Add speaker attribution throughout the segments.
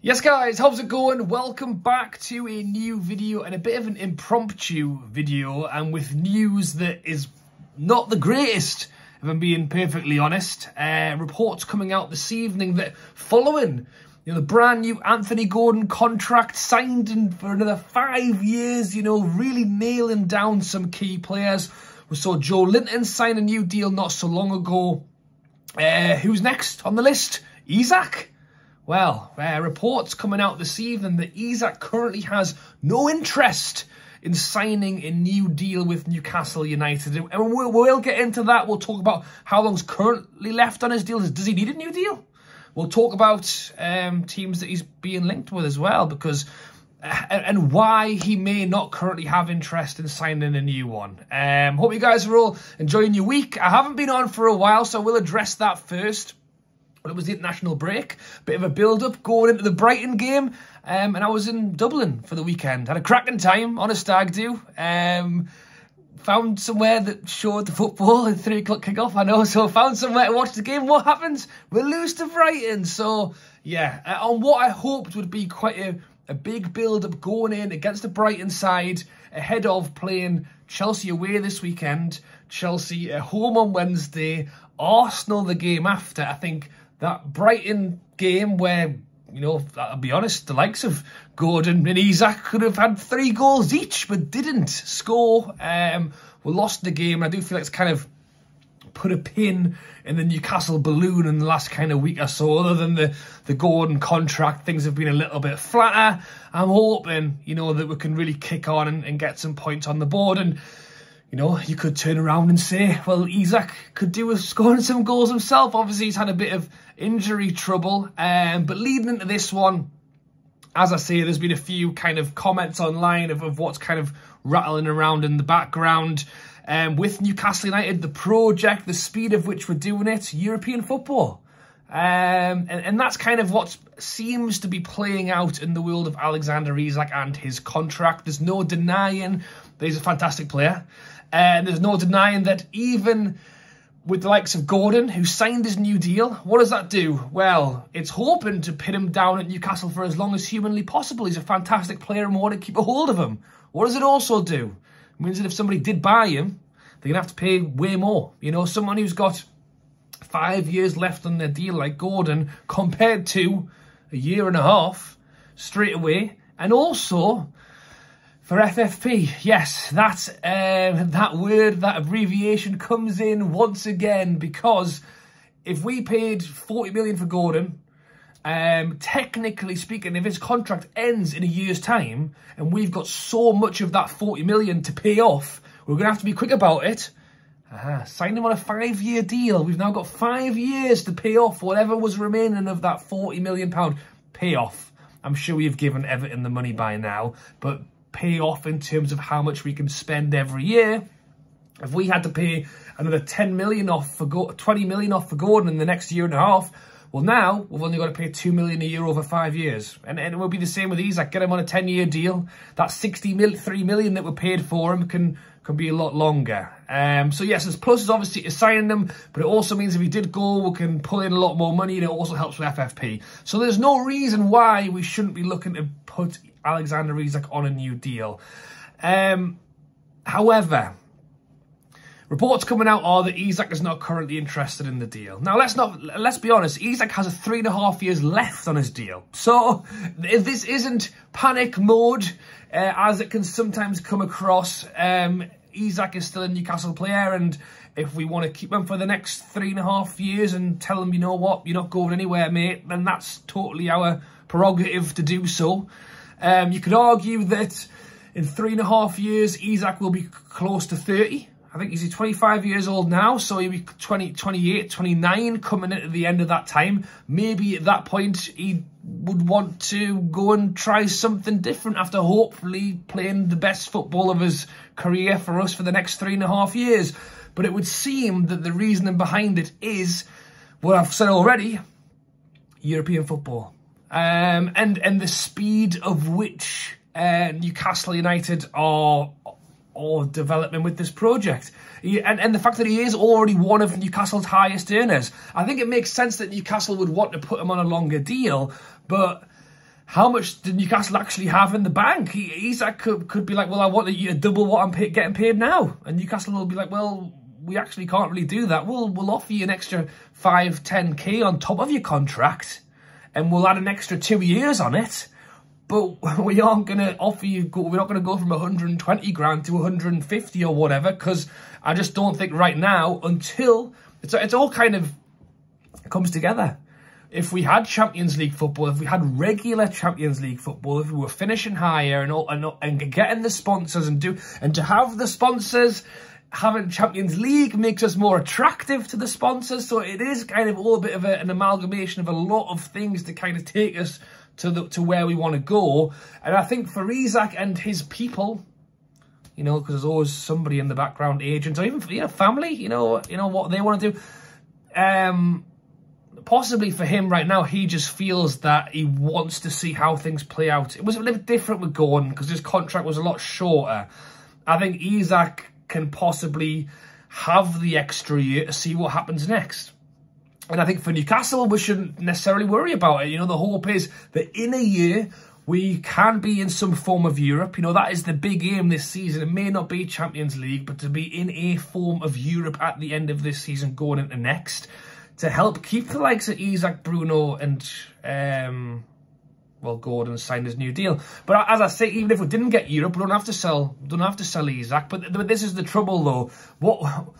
Speaker 1: Yes guys, how's it going? Welcome back to a new video and a bit of an impromptu video, and with news that is not the greatest, if I'm being perfectly honest. Reports coming out this evening that following the brand new Anthony Gordon contract signed for another 5 years, really nailing down some key players. We saw Joe Linton sign a new deal not so long ago. Who's next on the list? Isak? Well, reports coming out this evening that Isak currently has no interest in signing a new deal with Newcastle United. And we'll get into that. We'll talk about how long's currently left on his deal. Does he need a new deal? We'll talk about teams that he's being linked with as well, because and why he may not currently have interest in signing a new one. Hope you guys are all enjoying your week. I haven't been on for a while, so we'll address that first. Well, it was the international break, bit of a build-up going into the Brighton game, and I was in Dublin for the weekend. Had a cracking time on a stag do. Found somewhere that showed the football at 3 o'clock kickoff, I know, so found somewhere to watch the game. What happens? We lose to Brighton. So, yeah, on what I hoped would be quite a big build-up going in against the Brighton side, ahead of playing Chelsea away this weekend, Chelsea at home on Wednesday, Arsenal the game after. I think that Brighton game where, I'll be honest, the likes of Gordon and Isak could have had 3 goals each, but didn't score. We lost the game. I do feel like it's kind of put a pin in the Newcastle balloon in the last kind of week or so. Other than the Gordon contract, things have been a little bit flatter. I'm hoping, that we can really kick on and get some points on the board. And you could turn around and say, well, Isak could do with scoring some goals himself. Obviously, he's had a bit of injury trouble. But leading into this one, as I say, there's been a few kind of comments online of what's kind of rattling around in the background. With Newcastle United, the project, the speed of which we're doing it, European football. And that's kind of what seems to be playing out in the world of Alexander Isak and his contract. There's no denying that he's a fantastic player. And there's no denying that even with the likes of Gordon, who signed his new deal, what does that do? Well, it's hoping to pin him down at Newcastle for as long as humanly possible. He's a fantastic player and we want to keep a hold of him. What does it also do? It means that if somebody did buy him, they're going to have to pay way more. Someone who's got 5 years left on their deal like Gordon compared to a year and a half straight away. And also for FFP, yes, that word, that abbreviation comes in once again, because if we paid 40 million for Gordon, technically speaking, if his contract ends in a year's time and we've got so much of that 40 million to pay off, we're going to have to be quick about it. Sign him on a 5-year deal. We've now got 5 years to pay off whatever was remaining of that £40 million payoff. I'm sure we've given Everton the money by now, but pay off in terms of how much we can spend every year. If we had to pay another 10 million off for 20 million off for Gordon in the next year and a half, well, now we've only got to pay 2 million a year over 5 years. And it will be the same with Isak. Get him on a 10-year deal. That 3 million that we paid for him can be a lot longer. So yes, there's pluses obviously to signing them, but it also means if he did go, we can pull in a lot more money, and it also helps with FFP. So there's no reason why we shouldn't be looking to put Alexander Isak on a new deal. However, reports coming out are that Isak is not currently interested in the deal. Now, let's be honest, Isak has 3.5 years left on his deal. So if this isn't panic mode, as it can sometimes come across, Isak is still a Newcastle player, and if we want to keep him for the next 3.5 years and tell him, you know what, you're not going anywhere, mate, then that's totally our prerogative to do so. You could argue that in 3.5 years, Isak will be close to 30. I think he's 25 years old now, so he'll be 28, 29 coming into the end of that time. Maybe at that point, he would want to go and try something different after hopefully playing the best football of his career for us for the next 3.5 years. But it would seem that the reasoning behind it is what I've said already, European football. And the speed of which Newcastle United are developing with this project. And the fact that he is already one of Newcastle's highest earners. I think it makes sense that Newcastle would want to put him on a longer deal, but how much did Newcastle actually have in the bank? Isak could be like, well, I want you to double what I'm getting paid now. And Newcastle will be like, well, we actually can't really do that. We'll offer you an extra 5, 10k on top of your contract, and we'll add an extra 2 years on it. But we aren't going to offer you, we're not going to go from 120 grand to 150 or whatever, because I just don't think right now, until it's all kind of comes together. If we had Champions League football, if we had regular Champions League football, if we were finishing higher and getting the sponsors and to have the sponsors, having Champions League makes us more attractive to the sponsors. So it is kind of all a bit of an amalgamation of a lot of things to kind of take us to where we want to go. And I think for Isak and his people, you know, because there's always somebody in the background, agents or even family, you know what they want to do. Possibly for him right now, he just feels that he wants to see how things play out. It was a little different with Gordon because his contract was a lot shorter. I think Isak can possibly have the extra year to see what happens next. And I think for Newcastle, we shouldn't necessarily worry about it. You know, the hope is that in a year, we can be in some form of Europe. You know, that is the big aim this season. It may not be Champions League, but to be in a form of Europe at the end of this season going into next, to help keep the likes of Isak, Bruno and, well, Gordon signed his new deal. But as I say, even if we didn't get Europe, we don't have to sell Isak. But this is the trouble, though.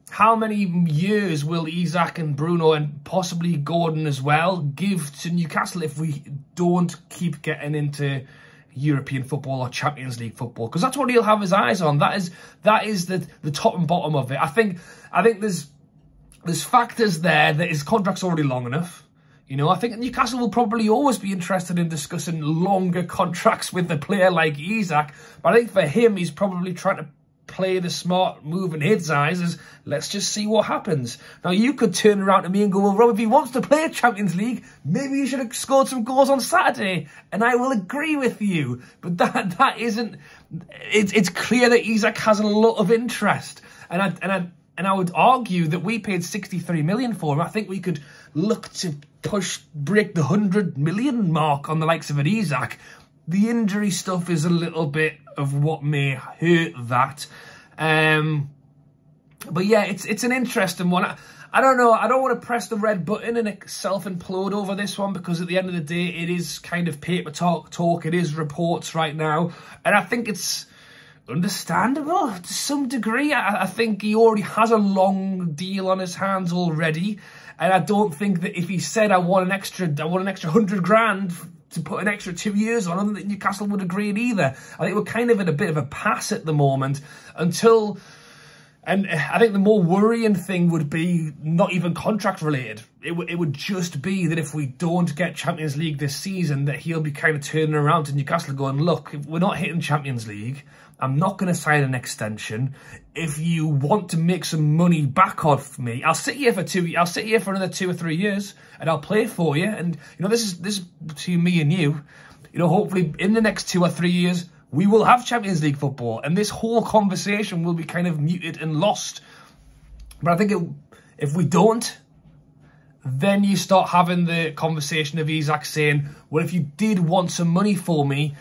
Speaker 1: How many years will Isak and Bruno and possibly Gordon as well give to Newcastle if we don't keep getting into European football or Champions League football? Because that's what he'll have his eyes on. That is the top and bottom of it. I think there's factors there that his contract's already long enough. You know, I think Newcastle will probably always be interested in discussing longer contracts with a player like Isak. But I think for him, he's probably trying to play the smart move in his eyes is, let's just see what happens. Now, you could turn around to me and go, well, Rob, if he wants to play Champions League, maybe he should have scored some goals on Saturday. And I will agree with you. But that isn't... It's clear that Isak has a lot of interest. And I would argue that we paid 63 million for him. I think we could look to break the 100 million mark on the likes of an Isak. The injury stuff is a little bit of what may hurt that. But yeah, it's an interesting one. I don't know. I don't want to press the red button and self-implode over this one, because at the end of the day, it is kind of paper talk. It is reports right now. And I think it's understandable to some degree. I think he already has a long deal on his hands already. And I don't think that if he said, I want an extra 100 grand to put an extra 2 years on, I don't think Newcastle would agree either. I think we're kind of in a bit of a pass at the moment until... And I think the more worrying thing would be not even contract related. It would just be that if we don't get Champions League this season, that he'll be kind of turning around to Newcastle going, look, if we're not hitting Champions League, I'm not going to sign an extension. If you want to make some money back off me, I'll sit here for another 2 or 3 years and I'll play for you. And, you know, this is between me and you. You know, hopefully in the next 2 or 3 years, we will have Champions League football, and this whole conversation will be kind of muted and lost. But I think if we don't, then you start having the conversation of Isak saying, well, if you did want some money for me,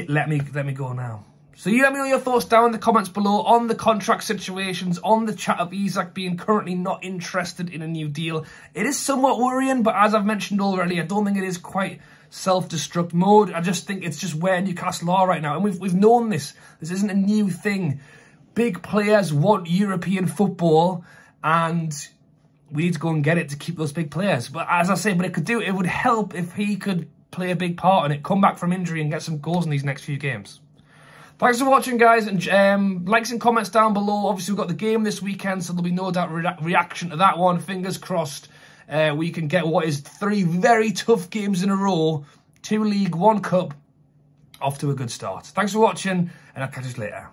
Speaker 1: let me go now. So you let me know your thoughts down in the comments below on the contract situations, on the chat of Isak being currently not interested in a new deal. It is somewhat worrying, but as I've mentioned already, I don't think it is quite self-destruct mode. I just think it's just where Newcastle are right now. And we've known this. This isn't a new thing. Big players want European football, and we need to go and get it to keep those big players. But as I say, it would help if he could play a big part in it, come back from injury and get some goals in these next few games. Thanks for watching, guys, and likes and comments down below. Obviously, we've got the game this weekend, so there'll be no doubt reaction to that one. Fingers crossed we can get what is 3 very tough games in a row, 2 league, 1 cup, off to a good start. Thanks for watching, and I'll catch you later.